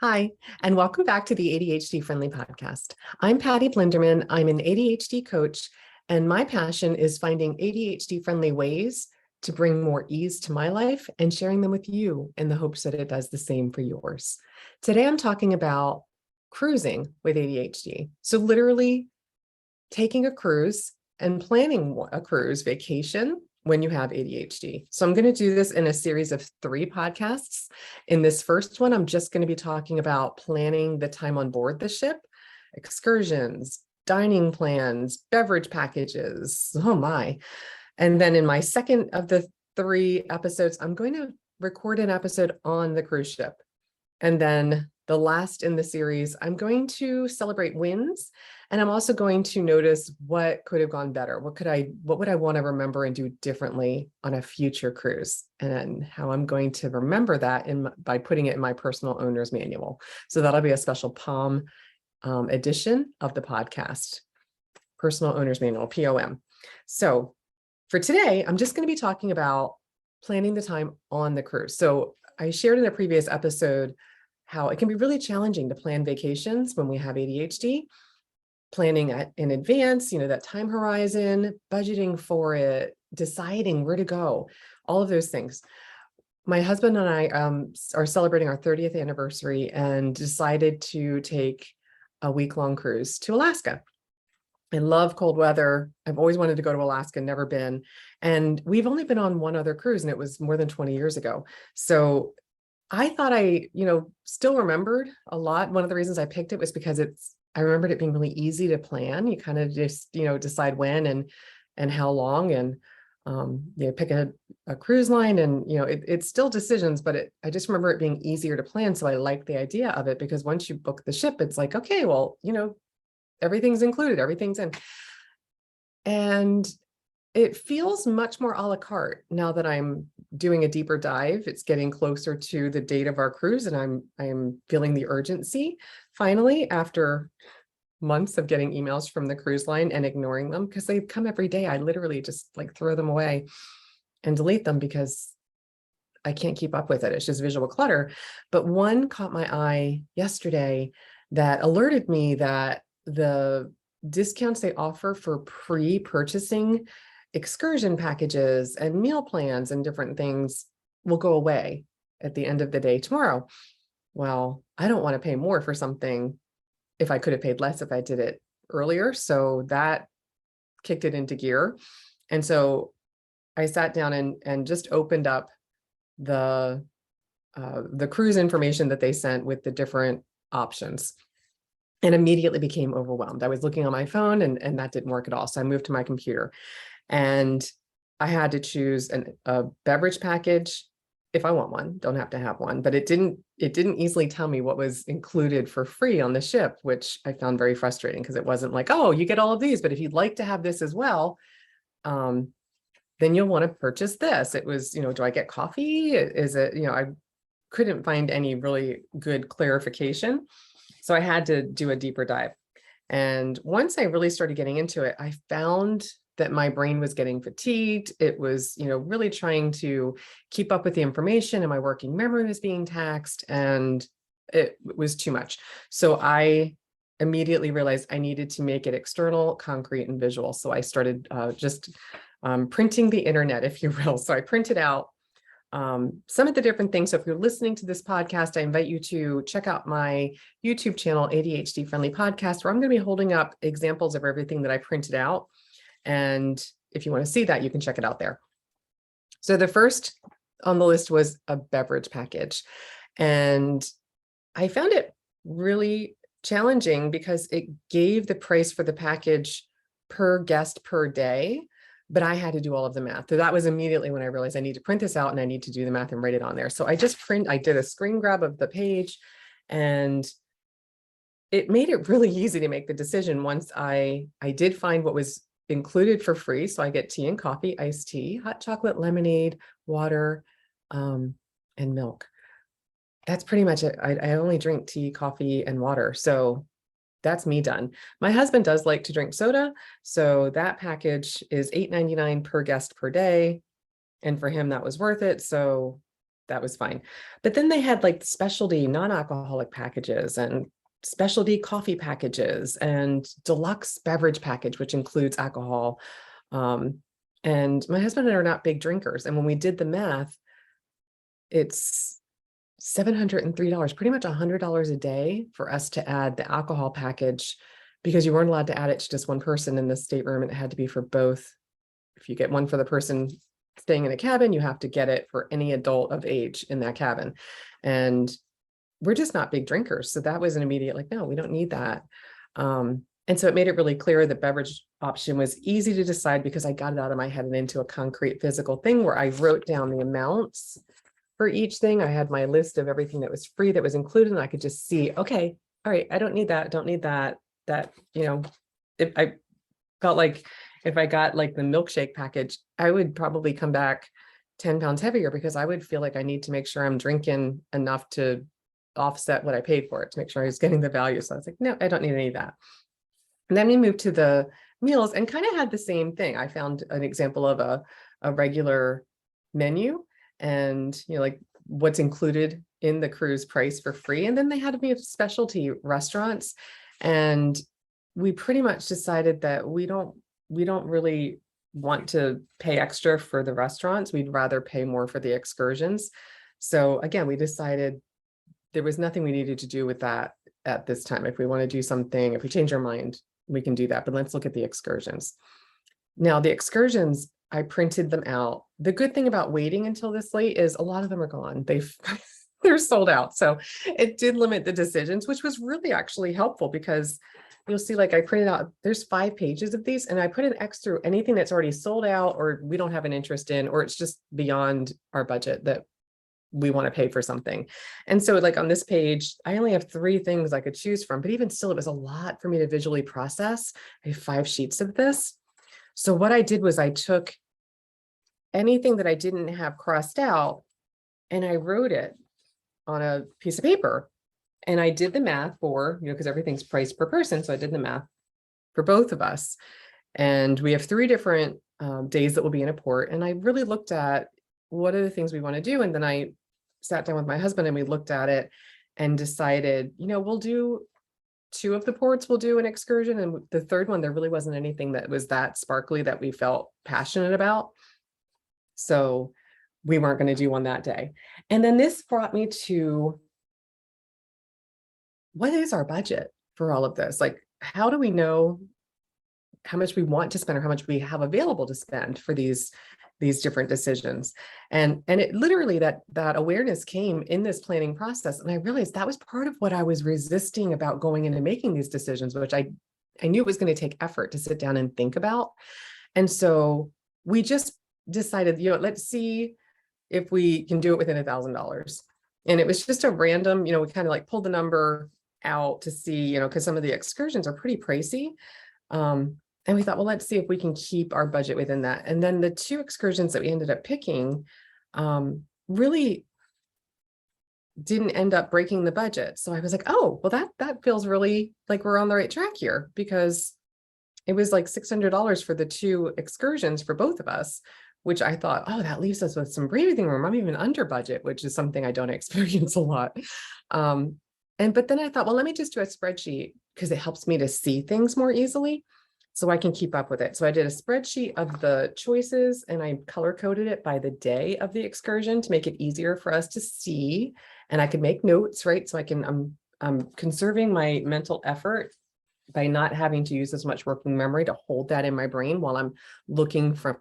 Hi, and welcome back to the ADHD Friendly podcast. I'm Patty Blinderman. I'm an ADHD coach, and my passion is finding ADHD friendly ways to bring more ease to my life and sharing them with you in the hopes that it does the same for yours. Today, I'm talking about cruising with ADHD. So literally taking a cruise and planning a cruise vacation when you have ADHD. So I'm going to do this in a series of 3 podcasts. In this first one, I'm just going to be talking about planning the time on board the ship, excursions, dining plans, beverage packages. Oh my. And then in my second of the 3 episodes, I'm going to record an episode on the cruise ship. And then the last in the series, I'm going to celebrate wins. And I'm also going to notice what could have gone better. What would I want to remember and do differently on a future cruise? And how I'm going to remember that by putting it in my personal owner's manual. So that'll be a special POM edition of the podcast, personal owner's manual, POM. So for today, I'm just going to be talking about planning the time on the cruise. So I shared in a previous episode how it can be really challenging to plan vacations when we have ADHD, planning in advance, that time horizon, budgeting for it, deciding where to go, all of those things. My husband and I are celebrating our 30th anniversary and decided to take a week-long cruise to Alaska. I love cold weather. I've always wanted to go to Alaska, never been. And we've only been on one other cruise, and it was more than 20 years ago. So I thought I still remembered a lot. One of the reasons I picked it was because I remembered it being really easy to plan. You kind of just, decide when and how long, and pick a cruise line, and it's still decisions, but I just remember it being easier to plan. So I like the idea of it, because once you book the ship, it's like, okay, well, everything's included, everything's in. And it feels much more a la carte now that I'm doing a deeper dive. It's getting closer to the date of our cruise, and I'm feeling the urgency finally, after months of getting emails from the cruise line and ignoring them because they come every day. I literally just throw them away and delete them because I can't keep up with it. It's just visual clutter. But one caught my eye yesterday that alerted me that the discounts they offer for pre-purchasing excursion packages and meal plans and different things will go away at the end of the day tomorrow. Well, I don't want to pay more for something if I could have paid less if I did it earlier. So that kicked it into gear. And so I sat down and just opened up the cruise information that they sent with the different options, and immediately became overwhelmed. I was looking on my phone and that didn't work at all. So I moved to my computer. And I had to choose a beverage package if I want one. Don't have to have one, but it didn't easily tell me what was included for free on the ship, which I found very frustrating, because it wasn't like, oh, you get all of these, but if you'd like to have this as well, then you'll want to purchase this. It was, do I get coffee? Is it, I couldn't find any really good clarification. So I had to do a deeper dive. And once I really started getting into it, I found that my brain was getting fatigued. It was, really trying to keep up with the information, and my working memory was being taxed, and it was too much. So I immediately realized I needed to make it external, concrete, and visual. So I started just printing the internet, if you will. So I printed out some of the different things. So if you're listening to this podcast, I invite you to check out my YouTube channel, ADHD Friendly Podcast, where I'm going to be holding up examples of everything that I printed out. And if you want to see that, you can check it out there. So the first on the list was a beverage package. And I found it really challenging because it gave the price for the package per guest per day, but I had to do all of the math. So that was immediately when I realized I need to print this out and I need to do the math and write it on there. So I did a screen grab of the page, and it made it really easy to make the decision once I did find what was included for free. So I get tea and coffee, iced tea, hot chocolate, lemonade, water, and milk. That's pretty much it. I only drink tea, coffee, and water. So that's me done. My husband does like to drink soda. So that package is $8.99 per guest per day. And for him, that was worth it. So that was fine. But then they had like specialty non-alcoholic packages and specialty coffee packages and deluxe beverage package, which includes alcohol. And my husband and I are not big drinkers. And when we did the math, it's $703, pretty much $100 a day for us to add the alcohol package, because you weren't allowed to add it to just one person in the stateroom. And it had to be for both. If you get one for the person staying in a cabin, you have to get it for any adult of age in that cabin. And we're just not big drinkers. So that was an immediate, like, no, we don't need that. And so it made it really clear the beverage option was easy to decide, because I got it out of my head and into a concrete physical thing where I wrote down the amounts for each thing. I had my list of everything that was free, that was included, and I could just see, okay, all right, I don't need that, don't need that, if I felt like if I got like the milkshake package, I would probably come back 10 pounds heavier, because I would feel like I need to make sure I'm drinking enough to offset what I paid for it, to make sure I was getting the value. So I was like, no, I don't need any of that. And then we moved to the meals and kind of had the same thing. I found an example of a regular menu and, like what's included in the cruise price for free. And then they had to be specialty restaurants. And we pretty much decided that we don't really want to pay extra for the restaurants. We'd rather pay more for the excursions. So again, we decided there was nothing we needed to do with that at this time. If we want to do something, if we change our mind, we can do that. But let's look at the excursions. Now, the excursions, I printed them out. The good thing about waiting until this late is a lot of them are gone. They're sold out. So it did limit the decisions, which was really actually helpful, because you'll see, like I printed out, there's 5 pages of these, and I put an X through anything that's already sold out or we don't have an interest in, or it's just beyond our budget that we want to pay for something. And so like on this page, I only have 3 things I could choose from, but even still, it was a lot for me to visually process. I have 5 sheets of this. So what I did was I took anything that I didn't have crossed out and I wrote it on a piece of paper. And I did the math for, because everything's priced per person. So I did the math for both of us. And we have 3 different days that will be in a port. And I really looked at what are the things we want to do. And then I sat down with my husband and we looked at it and decided, we'll do 2 of the ports, we'll do an excursion. And the 3rd one, there really wasn't anything that was that sparkly that we felt passionate about. So we weren't going to do one that day. And then this brought me to, what is our budget for all of this? Like, how do we know how much we want to spend or how much we have available to spend for these different decisions? And it literally, that awareness came in this planning process. And I realized that was part of what I was resisting about going in and making these decisions, which I knew it was going to take effort to sit down and think about. And so we just decided, let's see if we can do it within $1,000. And it was just a random, we kind of like pulled the number out to see, because some of the excursions are pretty pricey. And we thought, well, let's see if we can keep our budget within that. And then the 2 excursions that we ended up picking really didn't end up breaking the budget. So I was like, oh, well, that feels really like we're on the right track here, because it was like $600 for the 2 excursions for both of us, which I thought, oh, that leaves us with some breathing room. I'm even under budget, which is something I don't experience a lot. But then I thought, well, let me just do a spreadsheet, because it helps me to see things more easily so I can keep up with it. So I did a spreadsheet of the choices and I color coded it by the day of the excursion to make it easier for us to see. And I could make notes, right? So I'm conserving my mental effort by not having to use as much working memory to hold that in my brain while I'm looking from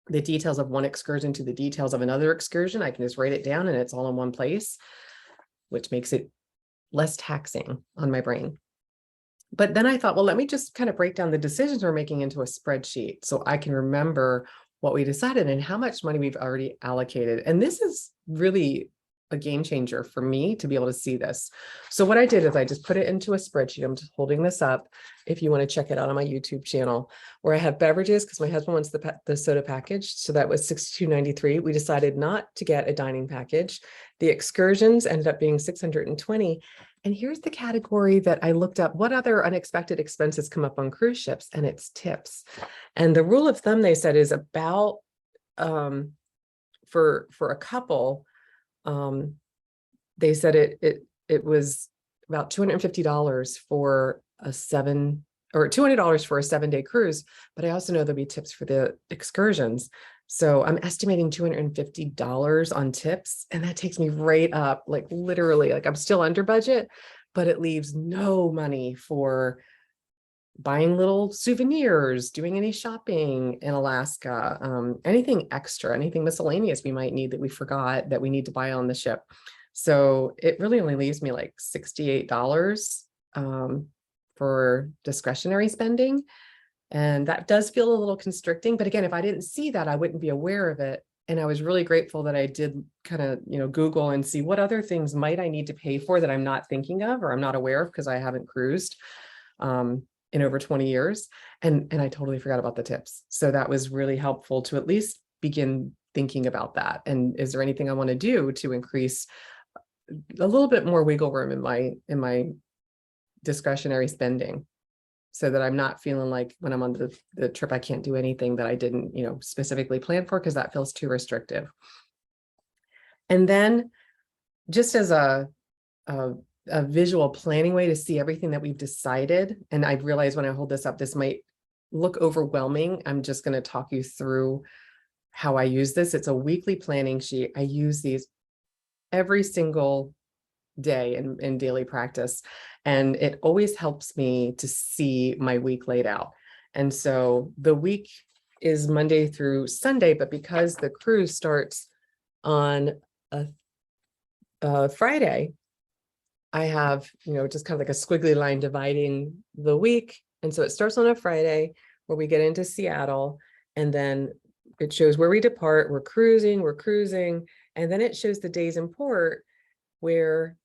the details of one excursion to the details of another excursion. I can just write it down and it's all in one place, which makes it less taxing on my brain. But then I thought, well, let me just kind of break down the decisions we're making into a spreadsheet so I can remember what we decided and how much money we've already allocated. And this is really a game changer for me to be able to see this. So what I did is I just put it into a spreadsheet. I'm just holding this up if you want to check it out on my YouTube channel, where I have beverages because my husband wants the soda package. So that was $62.93. We decided not to get a dining package. The excursions ended up being $620. And here's the category that I looked up. What other unexpected expenses come up on cruise ships? And it's tips. And the rule of thumb, they said, is about for a couple, they said it was about $250 for a $200 for a 7-day cruise, but I also know there'll be tips for the excursions. So I'm estimating $250 on tips, and that takes me right up, like literally, like I'm still under budget, but it leaves no money for buying little souvenirs, doing any shopping in Alaska, anything extra, anything miscellaneous we might need that we forgot that we need to buy on the ship. So it really only leaves me like $68 for discretionary spending. And that does feel a little constricting. But again, if I didn't see that, I wouldn't be aware of it. And I was really grateful that I did kind of, Google and see what other things might I need to pay for that I'm not thinking of or I'm not aware of because I haven't cruised in over 20 years. And I totally forgot about the tips. So that was really helpful to at least begin thinking about that. And is there anything I want to do to increase a little bit more wiggle room in my discretionary spending, so that I'm not feeling like when I'm on the trip, I can't do anything that I didn't, specifically plan for, because that feels too restrictive. And then just as a visual planning way to see everything that we've decided, and I realize when I hold this up, this might look overwhelming. I'm just going to talk you through how I use this. It's a weekly planning sheet. I use these every single day in daily practice. And it always helps me to see my week laid out. And so the week is Monday through Sunday, but because the cruise starts on a Friday, I have, just kind of like a squiggly line dividing the week. And so it starts on a Friday where we get into Seattle, and then it shows where we depart. We're cruising. And then it shows the days in port where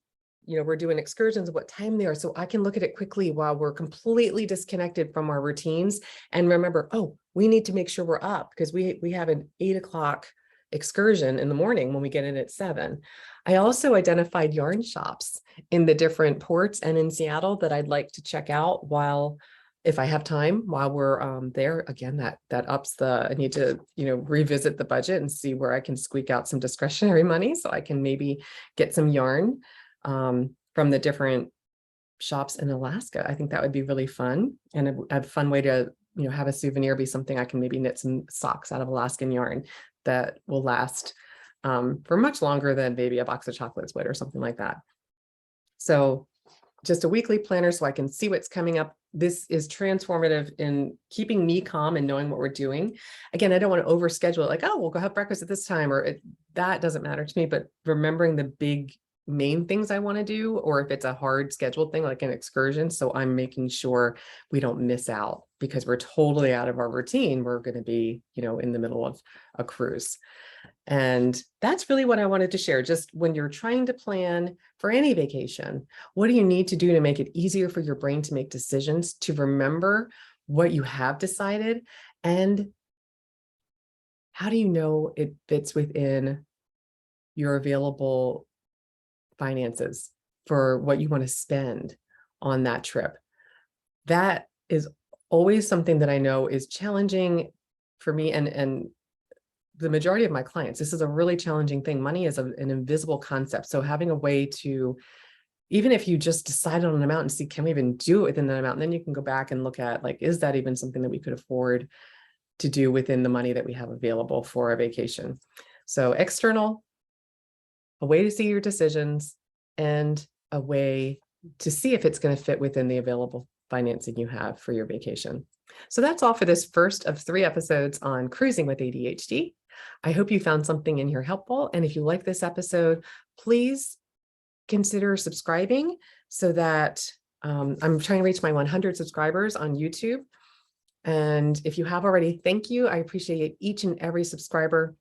we're doing excursions, what time they are. So I can look at it quickly while we're completely disconnected from our routines and remember, oh, we need to make sure we're up because we have an 8 o'clock excursion in the morning when we get in at 7. I also identified yarn shops in the different ports and in Seattle that I'd like to check out if I have time while we're there. Again, that ups I need to, revisit the budget and see where I can squeak out some discretionary money so I can maybe get some yarn from the different shops in Alaska. I think that would be really fun, and a fun way to, have a souvenir be something I can maybe knit some socks out of Alaskan yarn that will last for much longer than maybe a box of chocolates would or something like that. So just a weekly planner so I can see what's coming up. This is transformative in keeping me calm and knowing what we're doing. Again, I don't want to overschedule it, like, oh, we'll go have breakfast at this time, that doesn't matter to me, but remembering the big main things I want to do, or if it's a hard scheduled thing like an excursion. So I'm making sure we don't miss out because we're totally out of our routine. We're going to be, in the middle of a cruise. And that's really what I wanted to share. Just when you're trying to plan for any vacation, what do you need to do to make it easier for your brain to make decisions, to remember what you have decided, and how do you know it fits within your available finances for what you want to spend on that trip? That is always something that I know is challenging for me and the majority of my clients. This is a really challenging thing. Money is an invisible concept. So having a way to, even if you just decided on an amount and see, can we even do it within that amount? And then you can go back and look at, like, is that even something that we could afford to do within the money that we have available for a vacation? So external, a way to see your decisions, and a way to see if it's going to fit within the available financing you have for your vacation. So that's all for this first of 3 episodes on cruising with ADHD. I hope you found something in here helpful. And if you like this episode, please consider subscribing so that I'm trying to reach my 100 subscribers on YouTube. And if you have already, thank you. I appreciate each and every subscriber.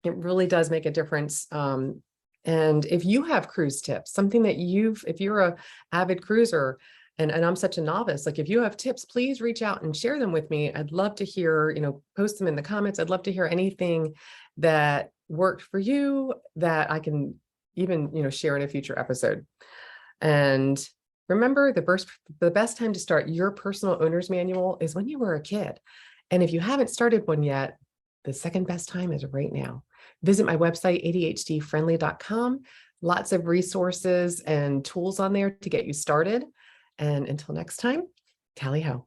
It really does make a difference. And if you have cruise tips, something that if you're a avid cruiser, and I'm such a novice, like if you have tips, please reach out and share them with me. I'd love to hear, post them in the comments. I'd love to hear anything that worked for you that I can even, share in a future episode. And remember, the best time to start your personal owner's manual is when you were a kid. And if you haven't started one yet, the second best time is right now. Visit my website, ADHDfriendly.com. Lots of resources and tools on there to get you started. And until next time, tally ho.